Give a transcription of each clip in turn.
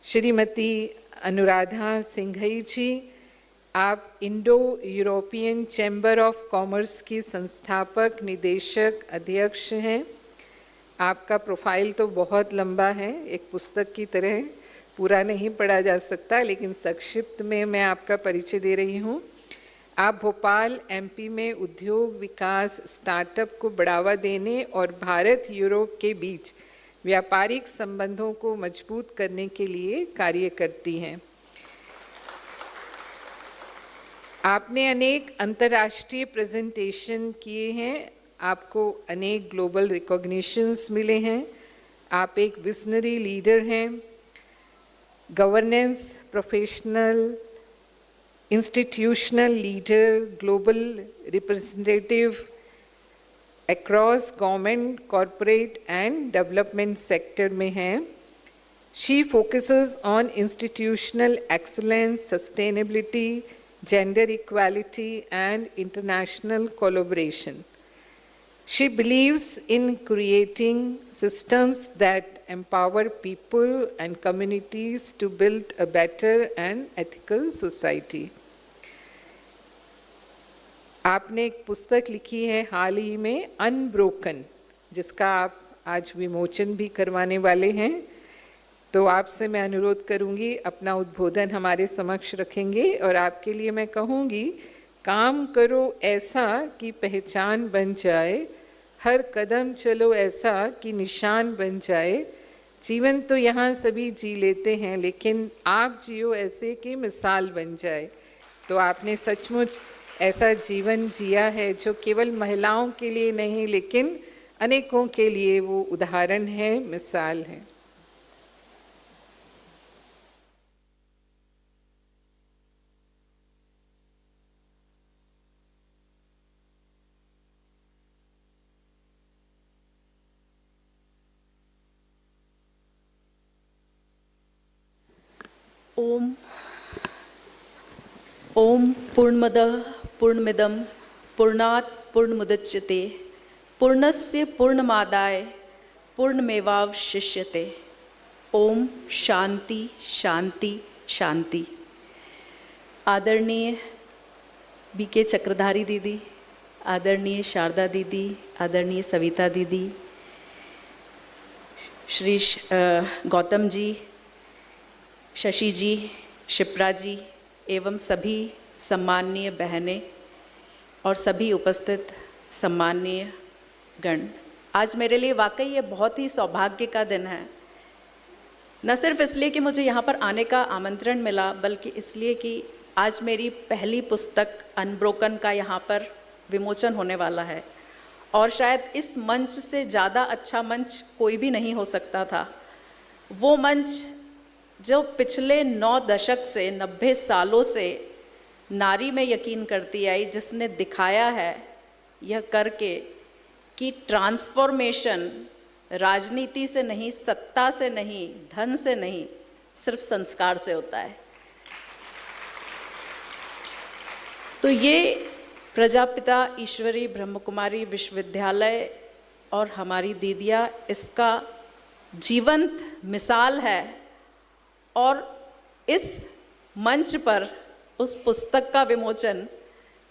श्रीमती अनुराधा सिंघई जी, आप Indo European chamber of commerce की संस्थापक, निदेशक, अध्यक्ष हैं। आपका प्रोफाइल तो बहुत लंबा है, एक पुस्तक की तरह पूरा नहीं पढ़ा जा सकता, लेकिन संक्षिप्त में मैं आपका परिचय दे रही हूँ। आप भोपाल एमपी में उद्योग विकास, स्टार्टअप को बढ़ावा देने और भारत यूरोप के बीच व्यापारिक संबंधों को मजबूत करने के लिए कार्य करती हैं। आपने अनेक अंतर्राष्ट्रीय प्रेजेंटेशन किए हैं, आपको अनेक ग्लोबल रिकॉग्निशंस मिले हैं। आप एक विजनरी लीडर हैं, governance professional, institutional leader, global representative across government, corporate and development sector में हैं। She focuses on institutional excellence, sustainability, gender equality and international collaboration. She believes in creating systems that empower people and communities to build a better and ethical society. आपने एक पुस्तक लिखी है हाल ही में, unbroken, जिसका आप आज विमोचन भी करवाने वाले हैं। तो आपसे मैं अनुरोध करूंगी, अपना उद्बोधन हमारे समक्ष रखेंगे और आपके लिए मैं कहूंगी, काम करो ऐसा कि पहचान बन जाए, हर कदम चलो ऐसा कि निशान बन जाए। जीवन तो यहाँ सभी जी लेते हैं, लेकिन आप जियो ऐसे कि मिसाल बन जाए। तो आपने सचमुच ऐसा जीवन जिया है जो केवल महिलाओं के लिए नहीं, लेकिन अनेकों के लिए वो उदाहरण है, मिसाल है। ओम पूर्णमदः पूर्णमिदं पूर्णात् पूर्णमुदच्यते पूर्णस्य पूर्णमादाय पूर्णमेवावशिष्यते। ओम शांति शांति शांति। आदरणीय बीके चक्रधारी दीदी, आदरणीय शारदा दीदी, आदरणीय सविता दीदी, श्री गौतम जी, शशि जी, शिप्रा जी एवं सभी सम्माननीय बहनें और सभी उपस्थित सम्माननीय गण, आज मेरे लिए वाकई ये बहुत ही सौभाग्य का दिन है। न सिर्फ इसलिए कि मुझे यहाँ पर आने का आमंत्रण मिला, बल्कि इसलिए कि आज मेरी पहली पुस्तक अनब्रोकन का यहाँ पर विमोचन होने वाला है। और शायद इस मंच से ज़्यादा अच्छा मंच कोई भी नहीं हो सकता था। वो मंच जो पिछले 9 दशक से, 90 सालों से नारी में यकीन करती आई, जिसने दिखाया है यह करके कि ट्रांसफॉर्मेशन राजनीति से नहीं, सत्ता से नहीं, धन से नहीं, सिर्फ संस्कार से होता है। तो ये प्रजापिता ईश्वरी ब्रह्मकुमारी विश्वविद्यालय और हमारी दीदियाँ इसका जीवंत मिसाल है। और इस मंच पर उस पुस्तक का विमोचन,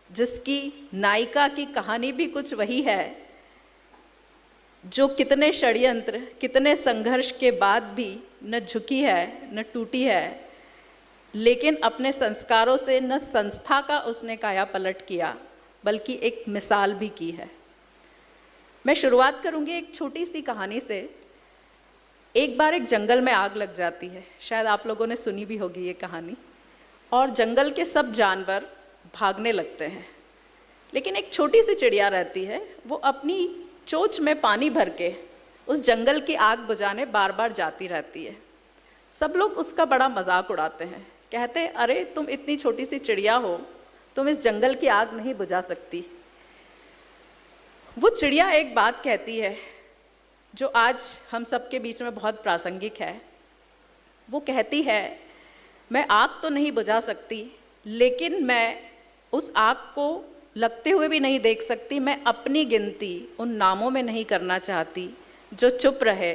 जिसकी नायिका की कहानी भी कुछ वही है, जो कितने षड्यंत्र, कितने संघर्ष के बाद भी न झुकी है, न टूटी है, लेकिन अपने संस्कारों से न संस्था का उसने काया पलट किया, बल्कि एक मिसाल भी की है। मैं शुरुआत करूंगी एक छोटी सी कहानी से। एक बार एक जंगल में आग लग जाती है, शायद आप लोगों ने सुनी भी होगी ये कहानी, और जंगल के सब जानवर भागने लगते हैं, लेकिन एक छोटी सी चिड़िया रहती है, वो अपनी चोंच में पानी भर के उस जंगल की आग बुझाने बार बार जाती रहती है। सब लोग उसका बड़ा मजाक उड़ाते हैं, कहते अरे तुम इतनी छोटी सी चिड़िया हो, तुम इस जंगल की आग नहीं बुझा सकती। वो चिड़िया एक बात कहती है जो आज हम सबके बीच में बहुत प्रासंगिक है। वो कहती है, मैं आग तो नहीं बुझा सकती, लेकिन मैं उस आग को लगते हुए भी नहीं देख सकती। मैं अपनी गिनती उन नामों में नहीं करना चाहती जो चुप रहे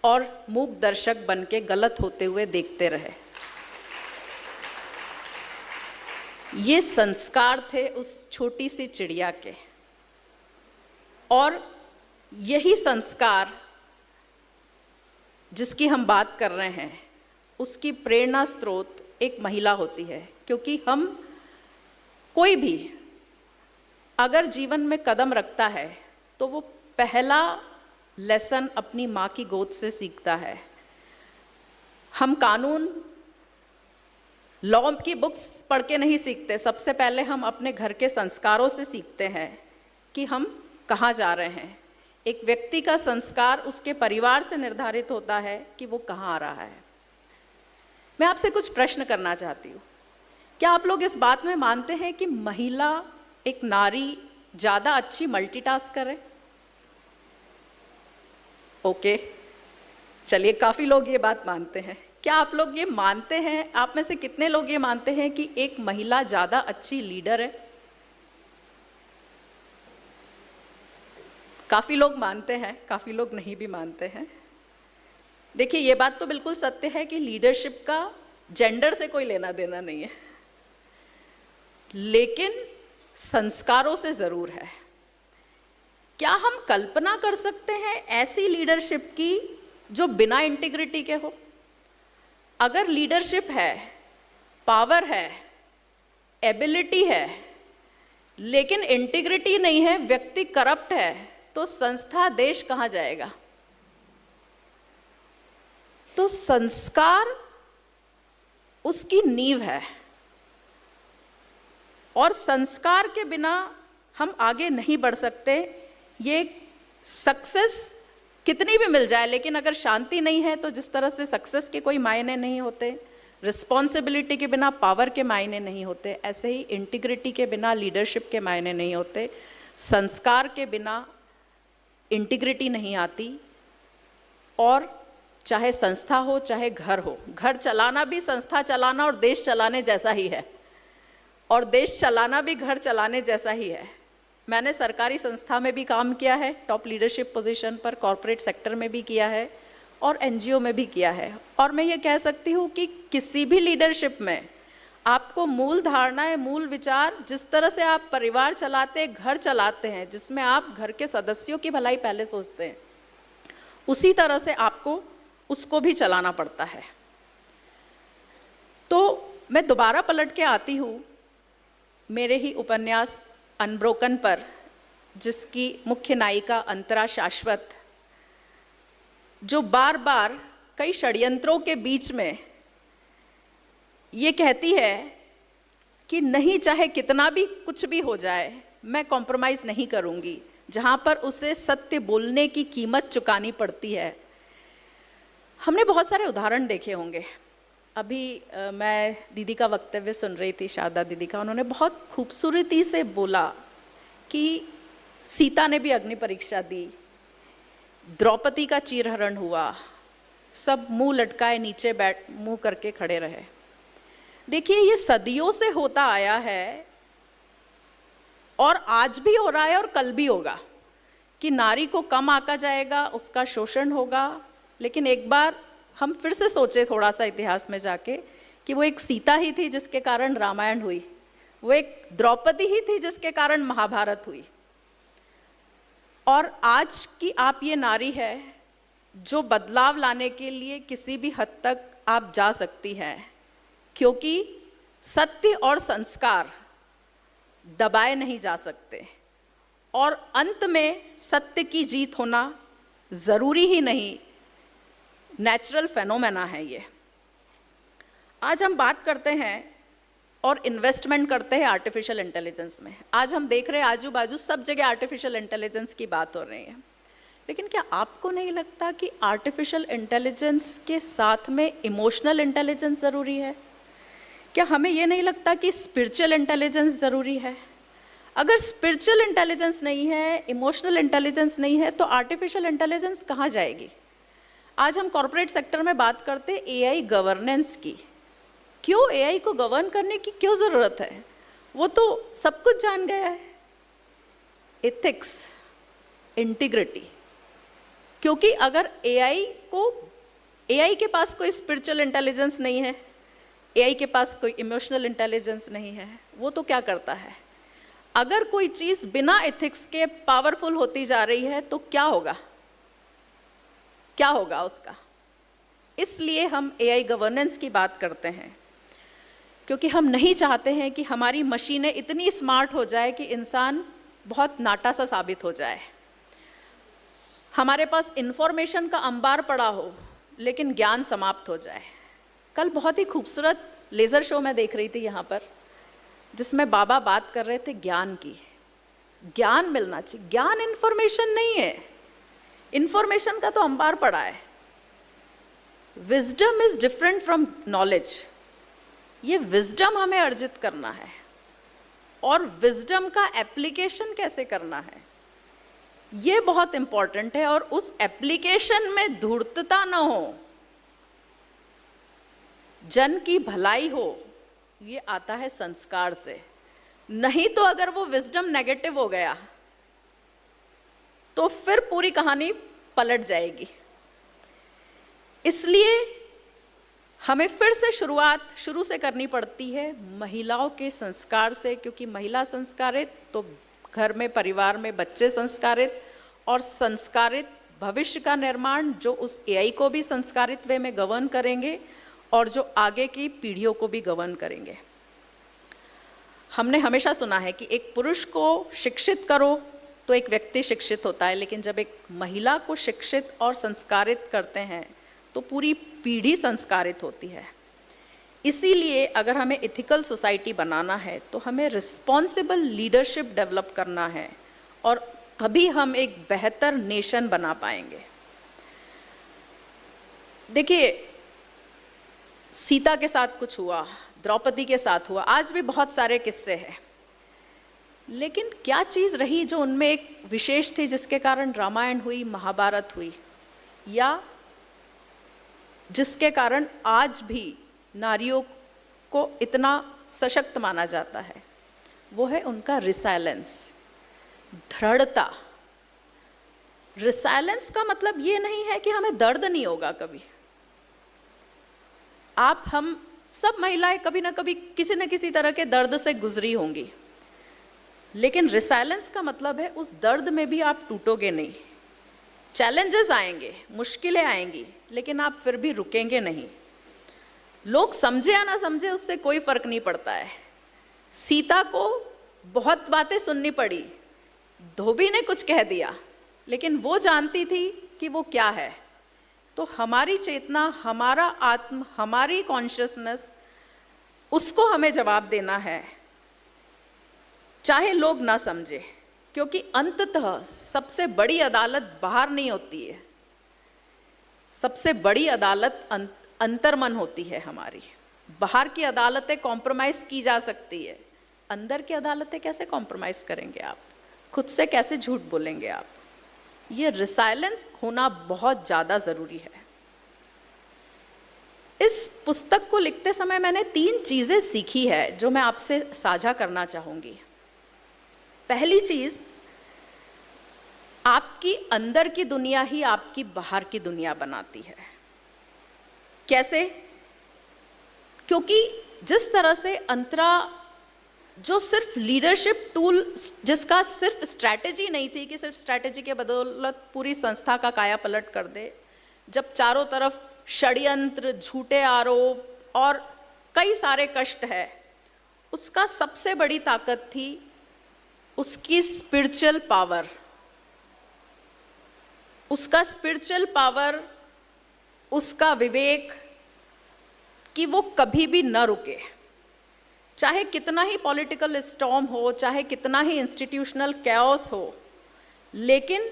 और मूक दर्शक बन के गलत होते हुए देखते रहे। ये संस्कार थे उस छोटी सी चिड़िया के, और यही संस्कार जिसकी हम बात कर रहे हैं, उसकी प्रेरणा स्रोत एक महिला होती है। क्योंकि हम कोई भी अगर जीवन में कदम रखता है तो वो पहला लेसन अपनी माँ की गोद से सीखता है। हम कानून, लॉ की बुक्स पढ़ के नहीं सीखते, सबसे पहले हम अपने घर के संस्कारों से सीखते हैं कि हम कहाँ जा रहे हैं। एक व्यक्ति का संस्कार उसके परिवार से निर्धारित होता है कि वो कहाँ आ रहा है। मैं आपसे कुछ प्रश्न करना चाहती हूँ। क्या आप लोग इस बात में मानते हैं कि महिला, एक नारी ज़्यादा अच्छी मल्टीटास्कर है? ओके, चलिए, काफ़ी लोग ये बात मानते हैं। क्या आप लोग ये मानते हैं, आप में से कितने लोग ये मानते हैं कि एक महिला ज़्यादा अच्छी लीडर है? काफ़ी लोग मानते हैं, काफ़ी लोग नहीं भी मानते हैं। देखिए, ये बात तो बिल्कुल सत्य है कि लीडरशिप का जेंडर से कोई लेना देना नहीं है, लेकिन संस्कारों से ज़रूर है। क्या हम कल्पना कर सकते हैं ऐसी लीडरशिप की जो बिना इंटीग्रिटी के हो? अगर लीडरशिप है, पावर है, एबिलिटी है, लेकिन इंटीग्रिटी नहीं है, व्यक्ति करप्ट है, तो संस्था, देश कहाँ जाएगा? तो संस्कार उसकी नींव है, और संस्कार के बिना हम आगे नहीं बढ़ सकते। ये सक्सेस कितनी भी मिल जाए, लेकिन अगर शांति नहीं है तो जिस तरह से सक्सेस के कोई मायने नहीं होते, रिस्पॉन्सिबिलिटी के बिना पावर के मायने नहीं होते, ऐसे ही इंटीग्रिटी के बिना लीडरशिप के मायने नहीं होते। संस्कार के बिना इंटीग्रिटी नहीं आती। और चाहे संस्था हो, चाहे घर हो, घर चलाना भी संस्था चलाना और देश चलाने जैसा ही है, और देश चलाना भी घर चलाने जैसा ही है। मैंने सरकारी संस्था में भी काम किया है, टॉप लीडरशिप पोजीशन पर, कॉरपोरेट सेक्टर में भी किया है और एनजीओ में भी किया है। और मैं ये कह सकती हूँ कि किसी भी लीडरशिप में आपको मूल धारणाएं, मूल विचार, जिस तरह से आप परिवार चलाते, घर चलाते हैं, जिसमें आप घर के सदस्यों की भलाई पहले सोचते हैं, उसी तरह से आपको उसको भी चलाना पड़ता है। तो मैं दोबारा पलट के आती हूँ मेरे ही उपन्यास अनब्रोकन पर, जिसकी मुख्य नायिका अंतरा शाश्वत, जो बार बार कई षड्यंत्रों के बीच में ये कहती है कि नहीं, चाहे कितना भी कुछ भी हो जाए, मैं कॉम्प्रोमाइज़ नहीं करूँगी, जहाँ पर उसे सत्य बोलने की कीमत चुकानी पड़ती है। हमने बहुत सारे उदाहरण देखे होंगे। अभी मैं दीदी का वक्तव्य सुन रही थी, शारदा दीदी का, उन्होंने बहुत खूबसूरती से बोला कि सीता ने भी अग्नि परीक्षा दी, द्रौपदी का चीरहरण हुआ, सब मुंह लटकाए नीचे मुंह करके खड़े रहे। देखिए, ये सदियों से होता आया है और आज भी हो रहा है और कल भी होगा कि नारी को कम आंका जाएगा, उसका शोषण होगा। लेकिन एक बार हम फिर से सोचे थोड़ा सा इतिहास में जाके कि वो एक सीता ही थी जिसके कारण रामायण हुई, वो एक द्रौपदी ही थी जिसके कारण महाभारत हुई, और आज की आप ये नारी है जो बदलाव लाने के लिए किसी भी हद तक आप जा सकती हैं, क्योंकि सत्य और संस्कार दबाए नहीं जा सकते, और अंत में सत्य की जीत होना ज़रूरी ही नहीं, नेचुरल फेनोमेना है ये। आज हम बात करते हैं और इन्वेस्टमेंट करते हैं आर्टिफिशियल इंटेलिजेंस में। आज हम देख रहे हैं आजू बाजू सब जगह आर्टिफिशियल इंटेलिजेंस की बात हो रही है, लेकिन क्या आपको नहीं लगता कि आर्टिफिशियल इंटेलिजेंस के साथ में इमोशनल इंटेलिजेंस ज़रूरी है? क्या हमें ये नहीं लगता कि स्पिरिचुअल इंटेलिजेंस ज़रूरी है? अगर स्पिरिचुअल इंटेलिजेंस नहीं है, इमोशनल इंटेलिजेंस नहीं है, तो आर्टिफिशियल इंटेलिजेंस कहाँ जाएगी? आज हम कॉरपोरेट सेक्टर में बात करते हैं एआई गवर्नेंस की। क्यों एआई को गवर्न करने की क्यों ज़रूरत है? वो तो सब कुछ जान गया है। एथिक्स, इंटीग्रिटी, क्योंकि अगर एआई के पास कोई स्पिरिचुअल इंटेलिजेंस नहीं है, एआई के पास कोई इमोशनल इंटेलिजेंस नहीं है, वो तो क्या करता है? अगर कोई चीज बिना एथिक्स के पावरफुल होती जा रही है तो क्या होगा? क्या होगा उसका? इसलिए हम एआई गवर्नेंस की बात करते हैं, क्योंकि हम नहीं चाहते हैं कि हमारी मशीनें इतनी स्मार्ट हो जाए कि इंसान बहुत नाटा सा साबित हो जाए। हमारे पास इंफॉर्मेशन का अंबार पड़ा हो लेकिन ज्ञान समाप्त हो जाए। कल बहुत ही खूबसूरत लेज़र शो मैं देख रही थी यहाँ पर, जिसमें बाबा बात कर रहे थे ज्ञान की। ज्ञान मिलना चाहिए, ज्ञान इंफॉर्मेशन नहीं है। इंफॉर्मेशन का तो अंबार पड़ा है। Wisdom is different from knowledge. ये विजडम हमें अर्जित करना है, और विजडम का एप्लीकेशन कैसे करना है ये बहुत इंपॉर्टेंट है। और उस एप्लीकेशन में धूर्तता न हो, जन की भलाई हो, ये आता है संस्कार से। नहीं तो अगर वो विजडम नेगेटिव हो गया तो फिर पूरी कहानी पलट जाएगी। इसलिए हमें फिर से शुरू से करनी पड़ती है महिलाओं के संस्कार से, क्योंकि महिला संस्कारित तो घर में, परिवार में बच्चे संस्कारित, और संस्कारित भविष्य का निर्माण जो उस एआई को भी संस्कारित वे में गवर्न करेंगे और जो आगे की पीढ़ियों को भी गवर्न करेंगे। हमने हमेशा सुना है कि एक पुरुष को शिक्षित करो तो एक व्यक्ति शिक्षित होता है, लेकिन जब एक महिला को शिक्षित और संस्कारित करते हैं तो पूरी पीढ़ी संस्कारित होती है। इसीलिए अगर हमें एथिकल सोसाइटी बनाना है तो हमें रिस्पॉन्सिबल लीडरशिप डेवलप करना है, और तभी हम एक बेहतर नेशन बना पाएंगे। देखिए, सीता के साथ कुछ हुआ, द्रौपदी के साथ हुआ, आज भी बहुत सारे किस्से हैं, लेकिन क्या चीज रही जो उनमें एक विशेष थी जिसके कारण रामायण हुई, महाभारत हुई, या जिसके कारण आज भी नारियों को इतना सशक्त माना जाता है? वो है उनका रिसाइलेंस, दृढ़ता। रिसाइलेंस का मतलब ये नहीं है कि हमें दर्द नहीं होगा कभी। हम सब महिलाएं कभी ना कभी किसी न किसी तरह के दर्द से गुजरी होंगी, लेकिन रिसाइलेंस का मतलब है उस दर्द में भी आप टूटोगे नहीं। चैलेंजेस आएंगे, मुश्किलें आएंगी, लेकिन आप फिर भी रुकेंगे नहीं। लोग समझे या ना समझे उससे कोई फर्क नहीं पड़ता है। सीता को बहुत बातें सुननी पड़ी, धोबी ने कुछ कह दिया, लेकिन वो जानती थी कि वो क्या है। तो हमारी चेतना, हमारा आत्म, हमारी कॉन्शियसनेस, उसको हमें जवाब देना है, चाहे लोग ना समझे, क्योंकि अंततः सबसे बड़ी अदालत बाहर नहीं होती है। सबसे बड़ी अदालत अंतर्मन होती है हमारी। बाहर की अदालतें कॉम्प्रोमाइज की जा सकती है, अंदर की अदालतें कैसे कॉम्प्रोमाइज करेंगे आप? खुद से कैसे झूठ बोलेंगे आप? ये रिसाइलेंस होना बहुत ज़्यादा ज़रूरी है। इस पुस्तक को लिखते समय मैंने 3 चीज़ें सीखी है जो मैं आपसे साझा करना चाहूँगी। पहली चीज़, आपकी अंदर की दुनिया ही आपकी बाहर की दुनिया बनाती है। कैसे? क्योंकि जिस तरह से अंतरा, जो सिर्फ लीडरशिप टूल, जिसका सिर्फ स्ट्रैटेजी नहीं थी कि सिर्फ स्ट्रैटेजी के बदौलत पूरी संस्था का काया पलट कर दे, जब चारों तरफ षड्यंत्र, झूठे आरोप और कई सारे कष्ट है, उसका सबसे बड़ी ताकत थी उसकी स्पिरिचुअल पावर। उसका स्पिरिचुअल पावर, उसका विवेक, कि वो कभी भी न रुके। चाहे कितना ही पॉलिटिकल स्टॉर्म हो, चाहे कितना ही इंस्टीट्यूशनल कैओस हो, लेकिन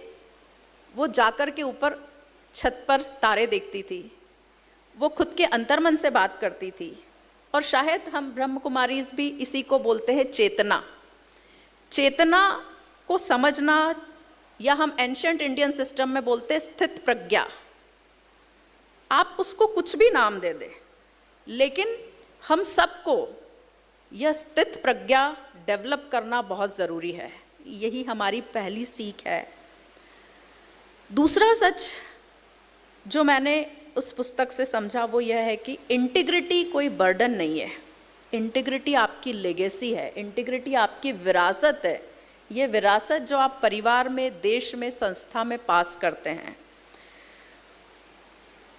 वो जाकर के ऊपर छत पर तारे देखती थी, वो खुद के अंतर्मन से बात करती थी। और शायद हम ब्रह्म कुमारीज भी इसी को बोलते हैं चेतना। चेतना को समझना, या हम एंशिएंट इंडियन सिस्टम में बोलते हैं स्थित प्रज्ञा। आप उसको कुछ भी नाम दे दे, लेकिन हम सबको यह स्थित प्रज्ञा डेवलप करना बहुत ज़रूरी है। यही हमारी पहली सीख है। दूसरा सच जो मैंने उस पुस्तक से समझा वो यह है कि इंटीग्रिटी कोई बर्डन नहीं है, इंटीग्रिटी आपकी लेगेसी है, इंटीग्रिटी आपकी विरासत है। ये विरासत जो आप परिवार में, देश में, संस्था में पास करते हैं।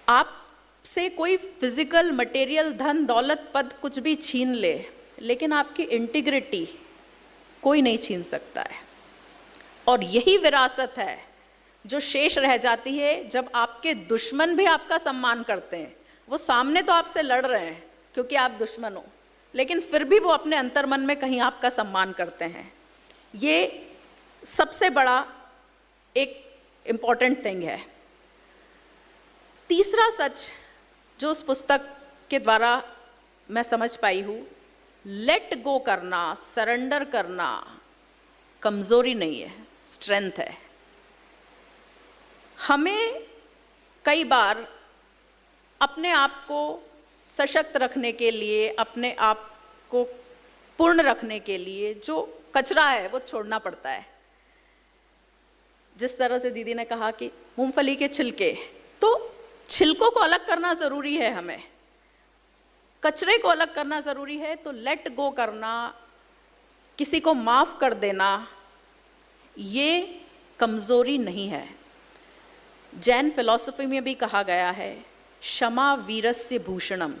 आपसे कोई फिजिकल, मटेरियल, धन दौलत, पद कुछ भी छीन ले, लेकिन आपकी इंटीग्रिटी कोई नहीं छीन सकता है। और यही विरासत है जो शेष रह जाती है जब आपके दुश्मन भी आपका सम्मान करते हैं। वो सामने तो आपसे लड़ रहे हैं क्योंकि आप दुश्मन हो, लेकिन फिर भी वो अपने अंतर्मन में कहीं आपका सम्मान करते हैं। ये सबसे बड़ा एक इम्पॉर्टेंट थिंग है। तीसरा सच जो उस पुस्तक के द्वारा मैं समझ पाई हूँ, लेट गो करना, सरेंडर करना कमजोरी नहीं है, स्ट्रेंथ है। हमें कई बार अपने आप को सशक्त रखने के लिए, अपने आप को पूर्ण रखने के लिए जो कचरा है वो छोड़ना पड़ता है। जिस तरह से दीदी ने कहा कि मूंगफली के छिलके, तो छिलकों को अलग करना ज़रूरी है, हमें कचरे को अलग करना ज़रूरी है। तो लेट गो करना, किसी को माफ़ कर देना, ये कमज़ोरी नहीं है। जैन फिलॉसफी में भी कहा गया है, क्षमा वीरस्य भूषणम।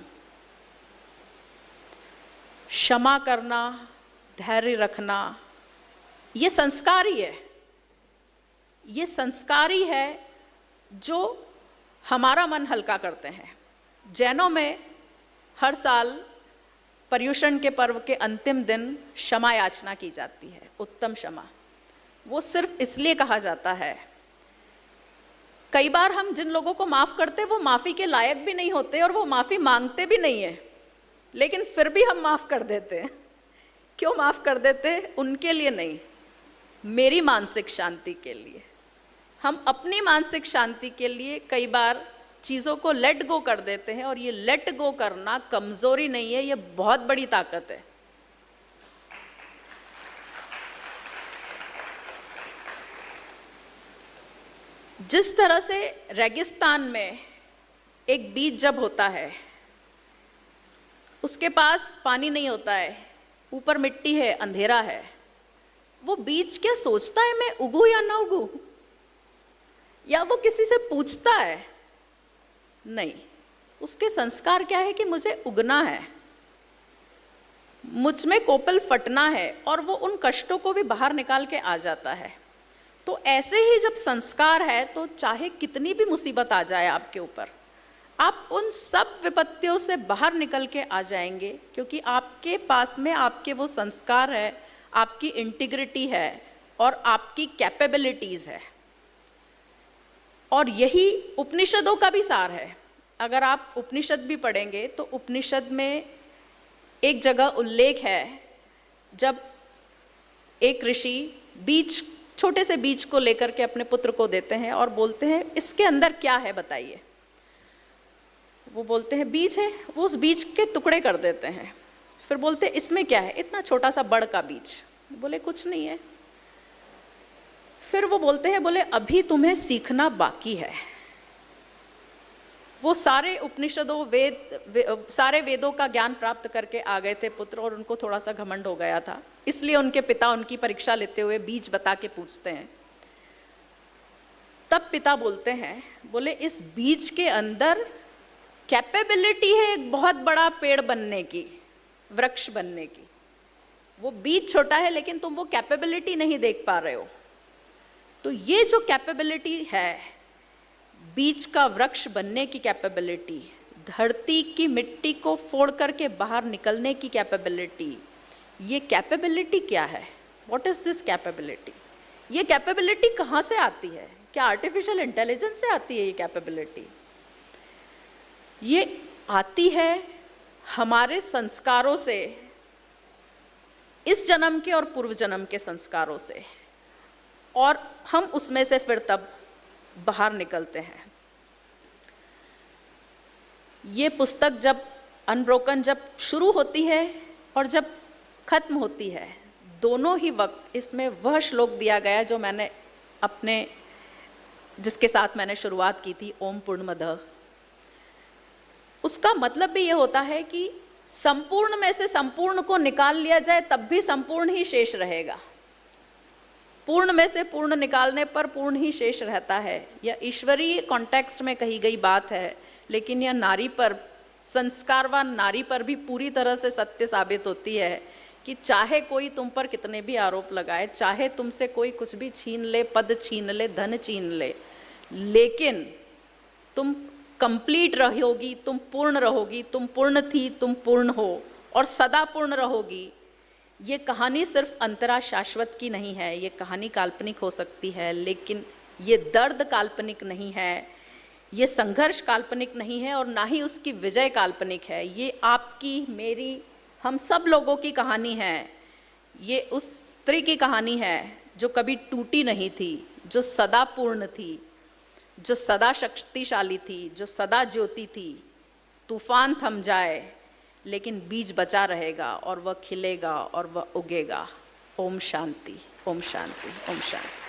क्षमा करना, धैर्य रखना, ये संस्कार ही है। ये संस्कार ही है जो हमारा मन हल्का करते हैं। जैनों में हर साल पर्युषण के पर्व के अंतिम दिन क्षमा याचना की जाती है, उत्तम क्षमा। वो सिर्फ इसलिए कहा जाता है, कई बार हम जिन लोगों को माफ़ करते हैं वो माफ़ी के लायक भी नहीं होते और वो माफ़ी मांगते भी नहीं है, लेकिन फिर भी हम माफ़ कर देते हैं। क्यों माफ़ कर देते हैं? उनके लिए नहीं, मेरी मानसिक शांति के लिए। हम अपनी मानसिक शांति के लिए कई बार चीज़ों को लेट गो कर देते हैं, और ये लेट गो करना कमज़ोरी नहीं है, ये बहुत बड़ी ताकत है। जिस तरह से रेगिस्तान में एक बीज जब होता है, उसके पास पानी नहीं होता है, ऊपर मिट्टी है, अंधेरा है, वो बीज क्या सोचता है मैं उगूं या ना उगूं? या वो किसी से पूछता है? नहीं, उसके संस्कार क्या है कि मुझे उगना है, मुझ में कोपल फटना है, और वो उन कष्टों को भी बाहर निकाल के आ जाता है। तो ऐसे ही जब संस्कार है, तो चाहे कितनी भी मुसीबत आ जाए आपके ऊपर, आप उन सब विपत्तियों से बाहर निकल के आ जाएंगे, क्योंकि आपके पास में आपके वो संस्कार है, आपकी इंटीग्रिटी है और आपकी कैपेबिलिटीज़ है। और यही उपनिषदों का भी सार है। अगर आप उपनिषद भी पढ़ेंगे तो उपनिषद में एक जगह उल्लेख है, जब एक ऋषि बीज, छोटे से बीज को लेकर के अपने पुत्र को देते हैं और बोलते हैं इसके अंदर क्या है बताइए। वो बोलते हैं बीज है। वो उस बीज के टुकड़े कर देते हैं, फिर बोलते हैं इसमें क्या है? इतना छोटा सा बड़ का बीज। बोले कुछ नहीं है। फिर वो बोलते हैं, बोले अभी तुम्हें सीखना बाकी है। वो सारे उपनिषदों, सारे वेदों का ज्ञान प्राप्त करके आ गए थे पुत्र, और उनको थोड़ा सा घमंड हो गया था, इसलिए उनके पिता उनकी परीक्षा लेते हुए बीज बता के पूछते हैं। तब पिता बोलते हैं, बोले इस बीज के अंदर कैपेबिलिटी है एक बहुत बड़ा पेड़ बनने की, वृक्ष बनने की। वो बीज छोटा है, लेकिन तुम वो कैपेबिलिटी नहीं देख पा रहे हो। तो ये जो कैपेबिलिटी है, बीज का वृक्ष बनने की कैपेबिलिटी, धरती की मिट्टी को फोड़ करके बाहर निकलने की कैपेबिलिटी, ये कैपेबिलिटी क्या है? What is this capability? ये कैपेबिलिटी कहाँ से आती है? क्या आर्टिफिशियल इंटेलिजेंस से आती है ये कैपेबिलिटी? ये आती है हमारे संस्कारों से, इस जन्म के और पूर्व जन्म के संस्कारों से, और हम उसमें से फिर तब बाहर निकलते हैं। ये पुस्तक जब अनब्रोकन जब शुरू होती है और जब खत्म होती है, दोनों ही वक्त इसमें वह श्लोक दिया गया जो मैंने अपने जिसके साथ मैंने शुरुआत की थी, ओम पूर्णमदः, उसका मतलब भी ये होता है कि संपूर्ण में से संपूर्ण को निकाल लिया जाए तब भी संपूर्ण ही शेष रहेगा। पूर्ण में से पूर्ण निकालने पर पूर्ण ही शेष रहता है। यह ईश्वरीय कॉन्टेक्स्ट में कही गई बात है, लेकिन यह नारी पर, संस्कारवान नारी पर भी पूरी तरह से सत्य साबित होती है कि चाहे कोई तुम पर कितने भी आरोप लगाए, चाहे तुमसे कोई कुछ भी छीन ले, पद छीन ले, धन छीन ले, लेकिन तुम कंप्लीट रहोगी, तुम पूर्ण रहोगी, तुम पूर्ण थी, तुम पूर्ण हो और सदा पूर्ण रहोगी। ये कहानी सिर्फ अंतरा शाश्वत की नहीं है, ये कहानी काल्पनिक हो सकती है, लेकिन ये दर्द काल्पनिक नहीं है, ये संघर्ष काल्पनिक नहीं है और ना ही उसकी विजय काल्पनिक है। ये आपकी, मेरी, हम सब लोगों की कहानी है। ये उस स्त्री की कहानी है जो कभी टूटी नहीं थी, जो सदा पूर्ण थी, जो सदा शक्तिशाली थी, जो सदा ज्योति थी। तूफान थम जाए लेकिन बीज बचा रहेगा और वह खिलेगा और वह उगेगा। ओम शांति, ओम शांति, ओम शांति।